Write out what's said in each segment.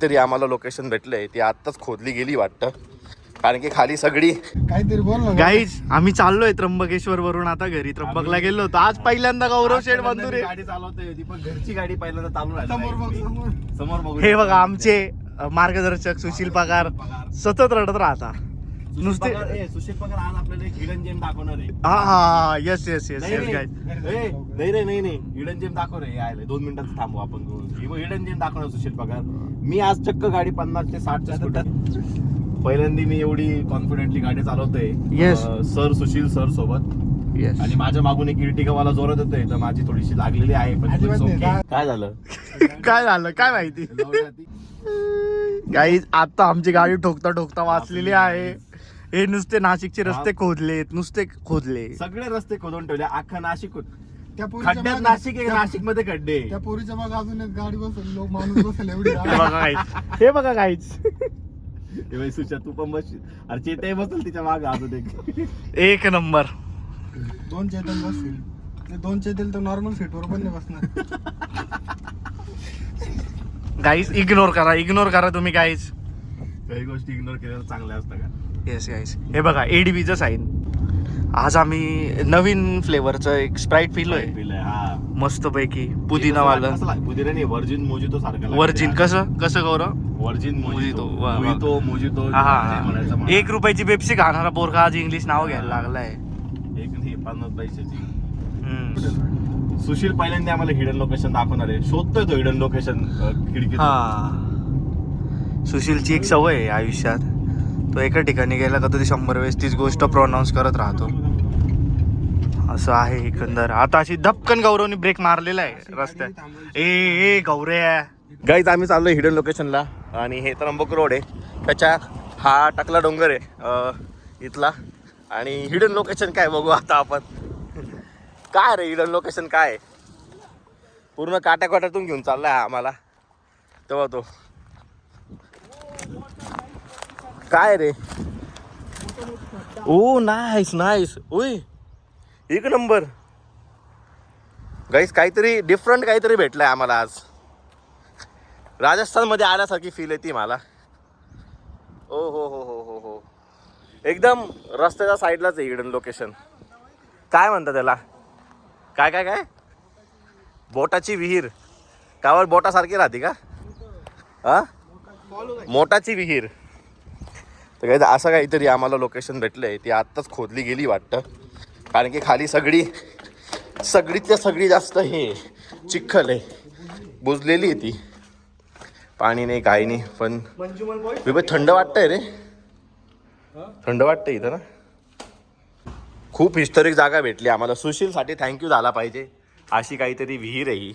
तरी आम्हाला लोकेशन भेटलंय, ती आत्ताच खोदली गेली वाटतं, कारण की खाली सगळी काहीतरी बोल ना गाईज. आम्ही चाललोय त्र्यंबकेश्वर वरून आता घरी. त्र्यंबकला गेलो होतो आज पहिल्यांदा. गौरव शेठ बंधुरे गाडी चालवतोय ती, पण घरची गाडी पहिल्यांदा चालू समोर बघ, समोर. समोर बघू. हे बघा आमचे मार्गदर्शक सुशील पगार सतत रडत राहता नुसते. सुशील पगार आज आपल्याला एक हिडन जेम दाखवणार आहे. हा यस यस यस नाही, यस नाही. गाईज. नाही रे, नाही हिडन जेम दाखव रे. यायला 2 मिनिटात थांबू आपण. हिडन जेम दाखवणार सुशील पगार. मी आज चक्क गाडी 50 ते 60 च्या स्पीडात पहिल्यांदा मी एवढी कॉन्फिडेंटली गाडी चालवतोय. Yes. सर सुशील सर सोबत. Yes. आणि माझ्या मागून एक इर्टिगावाला जोरात येतोय, तर माझी थोडीशी लागलेली आहे, पण अजिबात it's नाही. okay. काय झालं? काय झालं काय माहिती. गाईज आता आमची गाडी ठोकता ठोकता वाचलेली आहे. हे नुसते नाशिकचे रस्ते खोदलेत, नुसते खोदले. सगळे रस्ते खोदून ठेवले, अख्खा नाशिक त्या पोरीच्या खड्ड्यात. मागं- नाशिक आहे, नाशिक मध्ये खड्डे. त्या पोरीच्या मग अजून एक गाडी बसेल, लोक माणूस बसेल एवढी हे बघा गाईज, हे बघा गाईज. हे बाई सुशा, तू पण बस. अरे चेताई बसल तिच्या मागे अजून एक. एक नंबर. 2 चेतन बसतील. ते 2 चेतन तर नॉर्मल सीटवर पण नाही बसणार. गाईज इग्नोर करा तुम्ही गाईज. काही गोष्टी इग्नोर केल्या चांगल्या असतात का? Yes guys. हे बघा एडीबीचं साईन. आज आम्ही नवीन फ्लेवरचं एक स्प्राईट पिलोय पिलंय, हा. मस्त पैकी पुदिनावालं. पुदिना नाही, व्हर्जिन मोजितो सारखं. वर्जिन कसं गौरव. Virgin mojito. मोजितो. वा, वा. मोजितो हा म्हणायचं हा. मला. 1 रुपयाची पेप्सी खाणारा पोरका आज इंग्लिश नाव घ्यायला लागलाय. एक नाही, 50 पैशाची. हम्म. सुशील पहिल्यांदा आम्हाला हिडन लोकेशन दाखवणार आहे. शोधतोय तो हिडन लोकेशन खिडकीत. हा. सुशीलची एक सवय आहे आयुष्यात. तो एका ठिकाणी गेला का तो 100 वेळेस तीच गोष्ट प्रोनाऊन्स करत राहतो. असं आहे एकंदर. आता अशी धपकन गौरवने ब्रेक मारलेला आहे रस्त्यात. ए गौऱ्या. गाईज आम्ही चाललोय हिडन लोकेशनला, आणि हे त्र्यंबक रोड आहे. त्याच्या हा टकला डोंगर आहे इथला. आणि हिडन लोकेशन काय बघू आता आपण. काय रे हिडन लोकेशन काय आहे? पूर्ण काट्याकाट्यातून घेऊन चाललाय हा आम्हाला. तेव्हा तो काय रे. ओ नाईस नाईस. ओय एक नंबर. गाईस काहीतरी डिफरंट काहीतरी भेटलंय आम्हाला आज. राजस्थान मध्ये आल्यासारखी फील येते मला. ओ हो हो हो हो हो. एकदम रस्त्याच्या साईडलाच आहे हिडन लोकेशन. काय म्हणतात त्याला? काय काय काय बोटाची विहीर. कावर बोटासारखी राहते का? हा, मोटाची विहीर. तर काय असं काहीतरी आम्हाला लोकेशन भेटलंय, ती आत्ताच खोदली गेली वाटतं, कारण की खाली सगळीतल्या सगळी जास्त हे चिखल आहे. बुजलेली आहे ती. पाणी नाही काही नाही. पण थंड वाटतंय रे. थंड वाटतंय इथं ना. खूप हिस्टॉरिक जागा भेटली आम्हाला. सुशीलसाठी थँक्यू झाला पाहिजे. अशी काहीतरी विहीर आहे ही.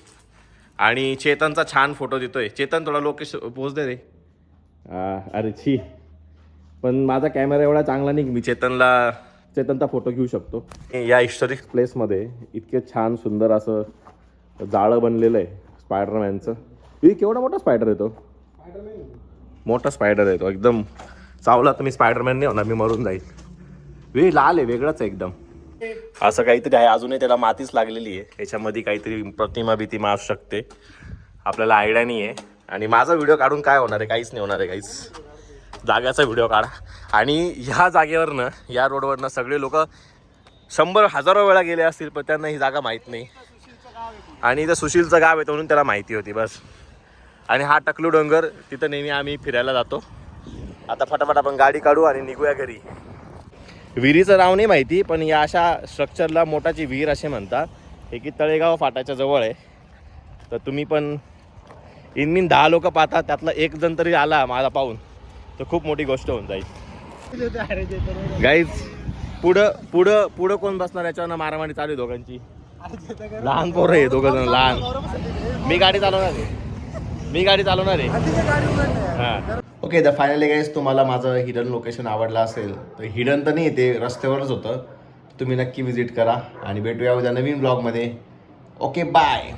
आणि चेतनचा छान फोटो देतोय. चेतन थोडा लोकेशन पोच दे रे. अरे छी, पण माझा कॅमेरा एवढा चांगला नाही की मी चेतनचा फोटो घेऊ शकतो. या हिस्टॉरिक प्लेसमध्ये इतके छान सुंदर असं जाळं बनलेलं आहे स्पायडरमॅनचं. केवढा मोठा स्पायडर येतो. मोठा स्पायडर येतो एकदम. चावला तर मी स्पायडरमॅन नाही होणार, मी मरून जाईल. लाल आहे, वेगळंच आहे एकदम. असं काहीतरी आहे. अजूनही त्याला मातीच लागलेली आहे. याच्यामध्ये काहीतरी प्रतिमा असू शकते, आपल्याला आयडिया नाही आहे. आणि माझा व्हिडिओ काढून काय होणार आहे? काहीच नाही होणार आहे. काहीच जाग्याचा व्हिडिओ काढा. आणि ह्या जागेवरनं, या रोडवरनं सगळे लोक 100,000 वेळा गेले असतील, पण त्यांना ही जागा माहीत नाही. आणि इथं सुशीलचं गाव आहे म्हणून त्याला माहिती होती बस. आणि हा टकलू डोंगर, तिथं नेहमी आम्ही फिरायला जातो. आता फटाफट आपण गाडी काढू आणि निघूया घरी. विहिरीचं नाव नाही माहिती, पण या अशा स्ट्रक्चरला मोठाची विहीर असे म्हणतात. हे की तळेगाव फाटाच्या जवळ आहे. तर तुम्ही पण इनमीन 10 लोक पाहतात, त्यातला एक जण तरी आला माझा पाहून, तर खूप मोठी गोष्ट होऊन जाईल. गाईज पुढं कोण बसणार याच्यावर मारामारी चालू आहे दोघांची. लहान पोरं आहे दोघं जण लहान. मी गाडी चालवणार आहे. हां ओके. द फायनली गाईज तुम्हाला माझं हिडन लोकेशन आवडलं असेल तर, हिडन तर नाही ते रस्त्यावरच होतं, तुम्ही नक्की विजिट करा. आणि भेटूया उद्या नवीन ब्लॉगमध्ये. Okay bye.